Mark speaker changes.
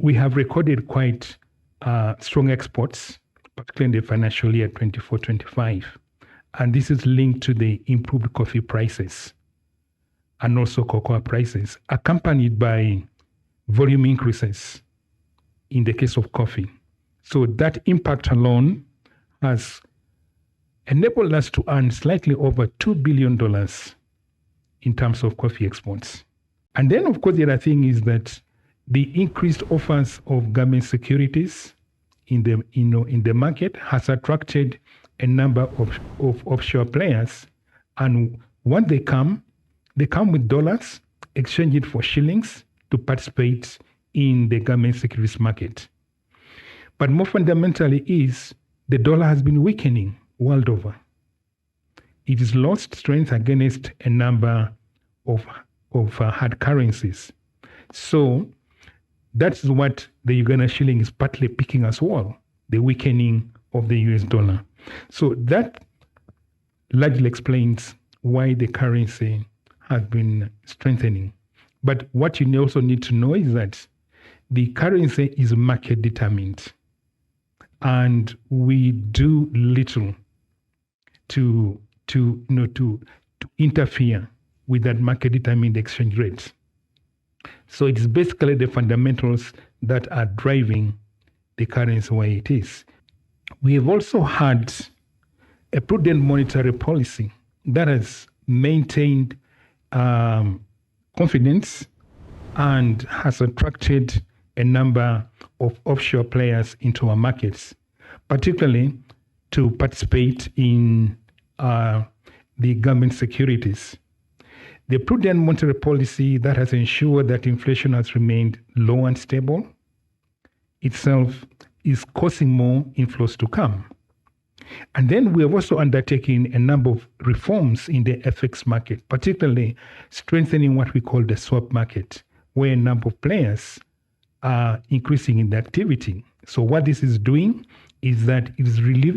Speaker 1: we have recorded quite strong exports, particularly in the financial year 24-25. And this is linked to the improved coffee prices and also cocoa prices, accompanied by volume increases in the case of coffee. So that impact alone has enabled us to earn slightly over $2 billion in terms of coffee exports. And then, of course, the other thing is that the increased offers of government securities in the market has attracted a number of offshore players. And when they come with dollars, exchange it for shillings to participate in the government securities market. But more fundamentally is the dollar has been weakening world over. It has lost strength against a number of hard currencies. So that's what the Ugandan shilling is partly picking as well, the weakening of the US dollar. So that largely explains why the currency has been strengthening. But what you also need to know is that the currency is market determined, and we do little to interfere with that market determined exchange rate. So it's basically the fundamentals that are driving the currency where it is. We have also had a prudent monetary policy that has maintained confidence and has attracted a number of offshore players into our markets, particularly to participate in the government securities. The prudent monetary policy that has ensured that inflation has remained low and stable itself is causing more inflows to come. And then we have also undertaken a number of reforms in the FX market, particularly strengthening what we call the swap market, where a number of players are increasing in the activity. So what this is doing is that it is relieving